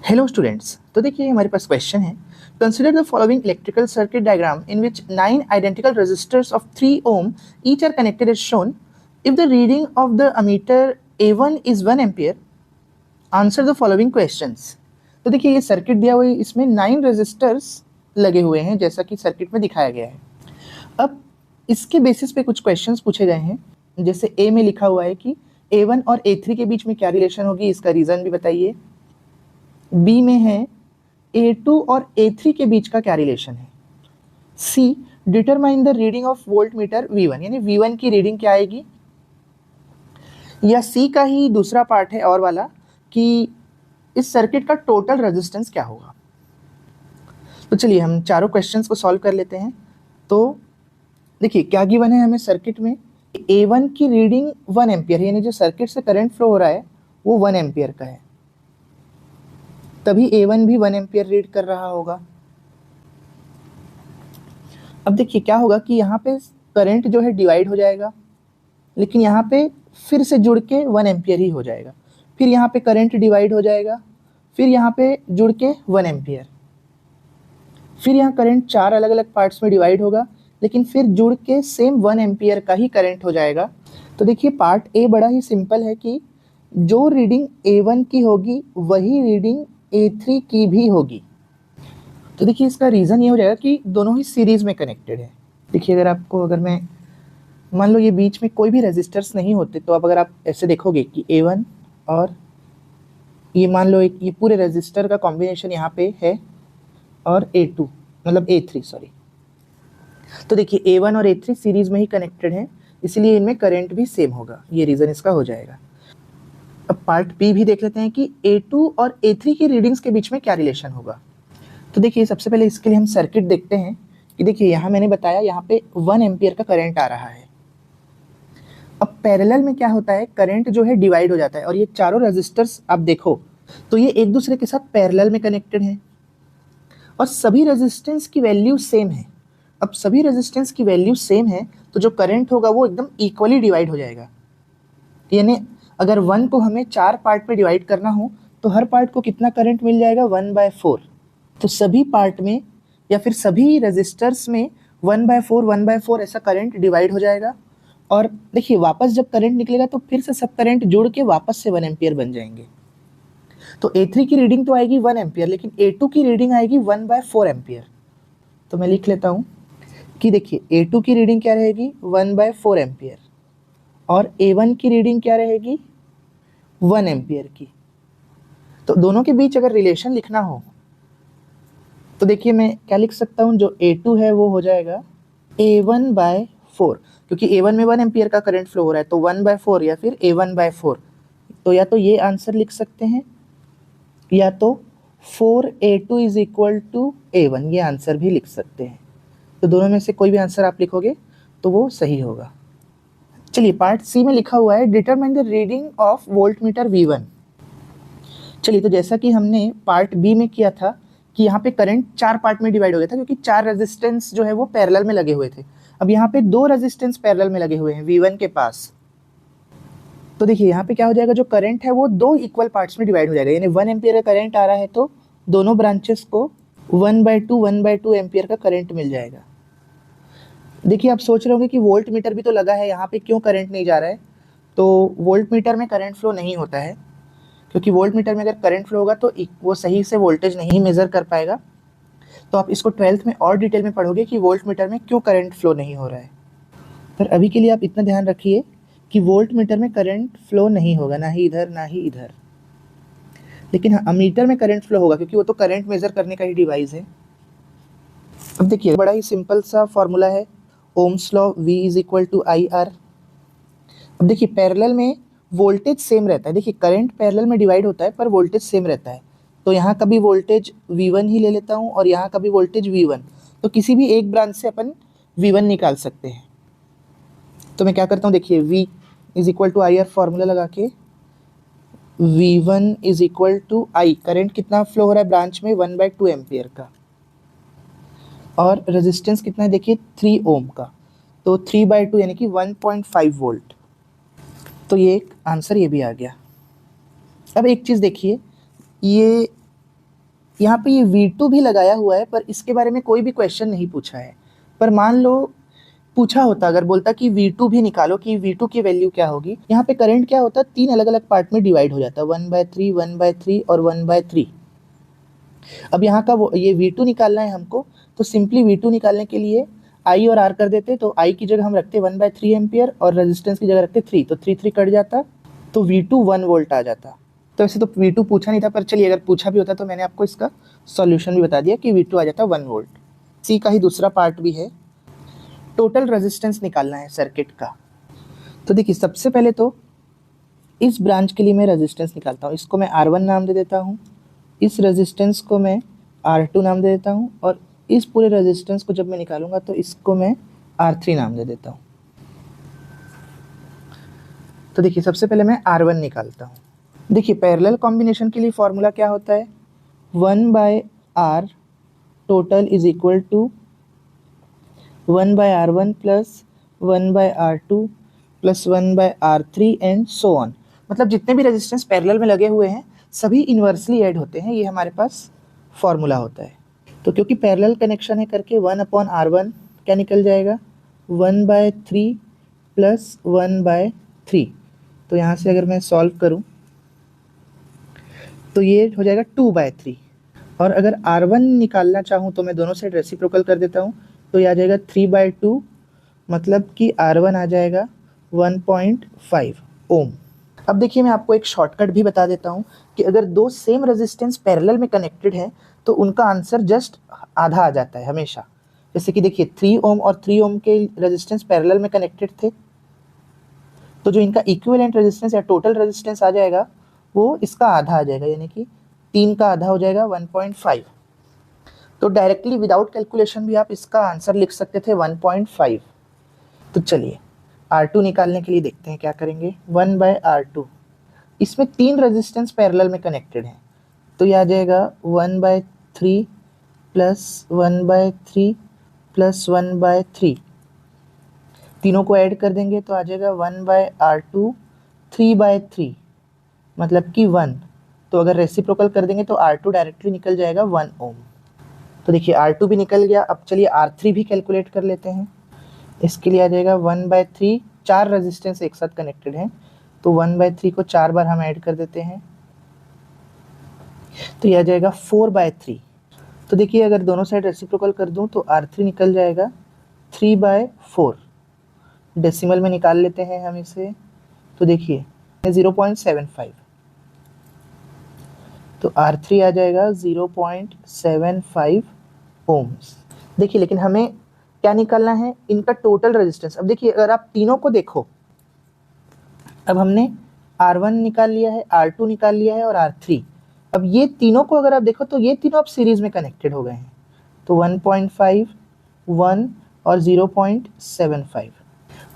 Hello students, तो देखिए हमारे पास क्वेश्चन है। Consider the following electrical circuit diagram in which 9 identical resistors of 3 ohm each are connected as shown. If the reading of the ammeter A1 is 1 ampere, answer the following questions. तो देखिए ये circuit दिया हुआ है, इसमें 9 resistors लगे हुए हैं जैसा कि सर्किट में दिखाया गया है। अब इसके बेसिस पे कुछ क्वेश्चंस पूछे गए हैं। जैसे ए में लिखा हुआ है कि A1 और A3 के बीच में क्या रिलेशन होगी, इसका रीजन भी बताइए। बी में है A2 और A3 के बीच का क्या रिलेशन है। C, determine the reading of voltmeter V1, यानी V1 की रीडिंग क्या आएगी। या सी का ही दूसरा पार्ट है और वाला कि इस सर्किट का टोटल रेजिस्टेंस क्या होगा। तो चलिए हम चारों क्वेश्चंस को सॉल्व कर लेते हैं। तो देखिए क्या गिवन है हमें सर्किट में, A1 की रीडिंग 1 एम्पियर, यानी जो सर्किट से करंट फ्लो हो रहा है वो 1 एम्पियर का है, तभी A1 भी 1 एम्पियर रीड कर रहा होगा। अब देखिए क्या होगा कि यहाँ पे करंट जो है डिवाइड हो जाएगा, लेकिन यहाँ पे फिर से जुड़ के 1 एम्पियर ही हो जाएगा। फिर यहाँ पे करंट डिवाइड हो जाएगा, फिर यहाँ पे जुड़ के 1 एम्पियर, फिर यहाँ करंट 4 अलग अलग पार्ट्स में डिवाइड होगा, लेकिन फिर जुड़ के सेम 1 एम्पियर का ही करंट हो जाएगा। तो देखिए पार्ट ए बड़ा ही सिंपल है कि जो रीडिंग A1 की होगी वही रीडिंग A3 की भी होगी। तो देखिए इसका रीज़न ये हो जाएगा कि दोनों ही सीरीज़ में कनेक्टेड है। देखिए अगर मैं मान लो ये बीच में कोई भी रेजिस्टर्स नहीं होते, तो अब अगर आप ऐसे देखोगे कि A1 और ये मान लो ये पूरे रेजिस्टर का कॉम्बिनेशन यहाँ पे है और A2 मतलब A3 सॉरी, तो देखिए A1 और A3 सीरीज़ में ही कनेक्टेड हैं, इसलिए इनमें करंट भी सेम होगा। ये रीज़न इसका हो जाएगा। अब पार्ट बी भी देख लेते हैं कि A2 और A3 की रीडिंग्स के बीच में क्या रिलेशन होगा। तो देखिए सबसे पहले इसके लिए हम सर्किट देखते हैं कि देखिए यहाँ मैंने बताया यहाँ पे 1 एम्पियर का करंट आ रहा है। अब पैरेलल में क्या होता है, करंट जो है डिवाइड हो जाता है, और ये चारों रेजिस्टर्स आप देखो तो ये एक दूसरे के साथ पैरेलल में कनेक्टेड हैं और सभी रेजिस्टेंस की वैल्यू सेम है। अब सभी रेजिस्टेंस की वैल्यू सेम है तो जो करंट होगा वो एकदम इक्वली डिवाइड हो जाएगा। यानी अगर 1 को हमें 4 पार्ट में डिवाइड करना हो तो हर पार्ट को कितना करंट मिल जाएगा, 1/4। तो सभी पार्ट में या फिर सभी रेजिस्टर्स में 1/4 ऐसा करंट डिवाइड हो जाएगा। और देखिए वापस जब करंट निकलेगा तो फिर से सब करंट जुड़ के वापस से 1 एम्पियर बन जाएंगे। तो A3 की रीडिंग तो आएगी 1 एम्पियर, लेकिन A2 की रीडिंग आएगी 1/4 एम्पियर। तो मैं लिख लेता हूँ कि देखिए A2 की रीडिंग क्या रहेगी, 1/4 एम्पियर, और A1 की रीडिंग क्या रहेगी, 1 एम्पियर की। तो दोनों के बीच अगर रिलेशन लिखना हो तो देखिए मैं क्या लिख सकता हूँ, जो A2 है वो हो जाएगा A1/4, क्योंकि A1 में 1 एम्पियर का करंट फ्लो हो रहा है, तो 1/4 या फिर A1/4। तो या तो ये आंसर लिख सकते हैं या तो 4A2 is equal to A1, ये आंसर भी लिख सकते हैं। तो दोनों में से कोई भी आंसर आप लिखोगे तो वो सही होगा। चलिए पार्ट सी में लिखा हुआ है determine the reading of voltmeter V1। चलिए तो जैसा कि हमने पार्ट बी में किया था कि यहाँ पे करंट 4 पार्ट में डिवाइड हो गया था, क्योंकि 4 रेजिस्टेंस जो है वो पैरेलल में लगे हुए थे। अब यहाँ पे 2 रेजिस्टेंस पैरेलल में लगे हुए हैं V1 के पास। तो देखिए यहाँ पे क्या हो जाएगा, जो करंट है वो 2 इक्वल पार्ट्स में डिवाइड हो जाएगा, यानी 1 एम्पियर का करंट आ रहा है तो दोनों ब्रांचेस को 1/2 एम्पियर का करंट मिल जाएगा। देखिए आप सोच रहे होंगे कि वोल्ट मीटर भी तो लगा है, यहाँ पे क्यों करंट नहीं जा रहा है। तो वोल्ट मीटर में करंट फ्लो नहीं होता है, क्योंकि वोल्ट मीटर में अगर करंट फ्लो होगा तो वो सही से वोल्टेज नहीं मेज़र कर पाएगा। तो आप इसको 12th में और डिटेल में पढ़ोगे कि वोल्ट मीटर में क्यों करंट फ्लो नहीं हो रहा है। पर अभी के लिए आप इतना ध्यान रखिए कि वोल्ट मीटर में करंट फ्लो नहीं होगा, ना ही इधर ना ही इधर। लेकिन हाँ अमीटर में करंट फ्लो होगा, क्योंकि वो तो करंट मेज़र करने का ही डिवाइस है। अब देखिए बड़ा ही सिंपल सा फॉर्मूला है, Ohm's law V is equal to IR। अब देखिए पैरेलल में वोल्टेज सेम रहता है। देखिए करंट पैरेलल में डिवाइड होता है पर वोल्टेज सेम रहता है। तो यहाँ का भी वोल्टेज V1 ही ले लेता हूँ और यहाँ का भी वोल्टेज V1। तो किसी भी एक ब्रांच से अपन V1 निकाल सकते हैं। तो मैं क्या करता हूँ, देखिए V is equal to IR formula लगा के V1 is equal to I, current कितना फ्लो हो रहा है ब्रांच में, 1/2 एम्पियर का, और रेजिस्टेंस कितना है देखिए 3 ओम का, तो 3/2 यानी कि 1.5 वोल्ट। तो ये एक आंसर ये भी आ गया। अब एक चीज़ देखिए, ये यहाँ पे ये V2 भी लगाया हुआ है, पर इसके बारे में कोई भी क्वेश्चन नहीं पूछा है। पर मान लो पूछा होता, अगर बोलता कि V2 भी निकालो कि V2 की वैल्यू क्या होगी, यहाँ पे करंट क्या होता, 3 अलग अलग पार्ट में डिवाइड हो जाता, 1/3, 1/3 और 1/3। अब यहाँ का वो ये V2 निकालना है हमको, तो सिंपली V2 निकालने के लिए I और R कर देते, तो I की जगह हम रखते 1/3 एम्पियर और रेजिस्टेंस की जगह रखते 3, तो 3 कट जाता, तो V2 1 वोल्ट आ जाता। तो वैसे तो V2 पूछा नहीं था, पर चलिए अगर पूछा भी होता तो मैंने आपको इसका सॉल्यूशन भी बता दिया कि V2 आ जाता 1 वोल्ट। सी का ही दूसरा पार्ट भी है, टोटल रेजिस्टेंस निकालना है सर्किट का। तो देखिए सबसे पहले तो इस ब्रांच के लिए मैं रेजिस्टेंस निकालता हूँ, इसको मैं R1 नाम दे देता हूँ, इस रेजिस्टेंस को मैं R2 नाम दे देता हूँ, और इस पूरे रेजिस्टेंस को जब मैं निकालूंगा तो इसको मैं R3 नाम दे देता हूँ। तो देखिए सबसे पहले मैं R1 निकालता हूँ। देखिए पैरेलल कॉम्बिनेशन के लिए फॉर्मूला क्या होता है, 1/R total is equal to 1/R1 plus 1/R2 plus 1/R3 and so on. मतलब जितने भी रेजिस्टेंस पैरेलल में लगे हुए हैं सभी इन्वर्सली ऐड होते हैं, ये हमारे पास फॉर्मूला होता है। तो क्योंकि पैरेलल कनेक्शन है करके 1/R1 क्या निकल जाएगा, 1/3 प्लस 1/3। तो यहाँ से अगर मैं सॉल्व करूँ तो ये हो जाएगा 2/3, और अगर R1 निकालना चाहूँ तो मैं दोनों साइड रेसिप्रोकल कर देता हूँ, तो ये आ जाएगा 3/2, मतलब कि R1 आ जाएगा 1.5 ओम। अब देखिए मैं आपको एक शॉर्टकट भी बता देता हूँ कि अगर दो सेम रेजिस्टेंस पैरेलल में कनेक्टेड है तो उनका आंसर जस्ट आधा आ जाता है हमेशा। जैसे कि देखिए 3 ओम और 3 ओम के रेजिस्टेंस पैरेलल में कनेक्टेड थे, तो जो इनका इक्विवेलेंट रेजिस्टेंस या टोटल रेजिस्टेंस आ जाएगा वो इसका आधा आ जाएगा, यानी कि 3 का आधा हो जाएगा 1.5। तो डायरेक्टली विदाउट कैलकुलेशन भी आप इसका आंसर लिख सकते थे 1.5। तो चलिए R2 निकालने के लिए देखते हैं क्या करेंगे। 1/R2, इसमें 3 रेजिस्टेंस पैरेलल में कनेक्टेड हैं, तो ये आ जाएगा 1/3 प्लस 1/3 प्लस 1/3। तीनों को ऐड कर देंगे तो आ जाएगा 1/R2 3/3, मतलब कि 1। तो अगर रेसिप्रोकल कर देंगे तो R2 डायरेक्टली निकल जाएगा 1 ओम। तो देखिए R2 भी निकल गया। अब चलिए R3 भी कैलकुलेट कर लेते हैं। इसके लिए आ जाएगा 1/3, 4 रेजिस्टेंस एक साथ कनेक्टेड हैं, तो 1/3 को 4 बार हम ऐड कर देते हैं, तो यह आ जाएगा 4/3। तो देखिए अगर दोनों साइड रेसिप्रोकल कर दूं तो R3 निकल जाएगा 3/4। डेसिमल में निकाल लेते हैं हम इसे, तो देखिए 0.75, तो R3 आ जाएगा 0.75 ओम्स। देखिए लेकिन हमें क्या निकालना है, इनका टोटल रेजिस्टेंस। अब देखिए अगर आप तीनों को देखो, अब हमने R1 निकाल लिया है, R2 निकाल लिया है और R3। अब ये तीनों को अगर आप देखो तो ये तीनों अब सीरीज में कनेक्टेड हो गए हैं, तो 1.5, 1 और 0.75।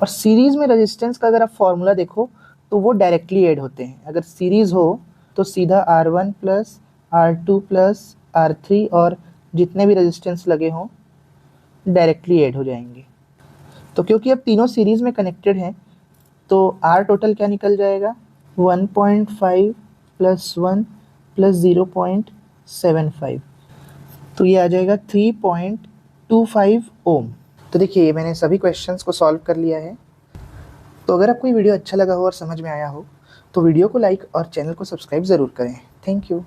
और सीरीज में रेजिस्टेंस का अगर आप फॉर्मूला देखो तो वो डायरेक्टली ऐड होते हैं। अगर सीरीज हो तो सीधा R1 plus R2 plus R3 और जितने भी रेजिस्टेंस लगे हों डायरेक्टली ऐड हो जाएंगे। तो क्योंकि अब तीनों सीरीज में कनेक्टेड हैं तो R टोटल क्या निकल जाएगा, 1.5 प्लस 1 प्लस 0.75, तो ये आ जाएगा 3.25 ओम। तो देखिए मैंने सभी क्वेश्चंस को सॉल्व कर लिया है। तो अगर आपको ये वीडियो अच्छा लगा हो और समझ में आया हो तो वीडियो को लाइक और चैनल को सब्सक्राइब ज़रूर करें। Thank you.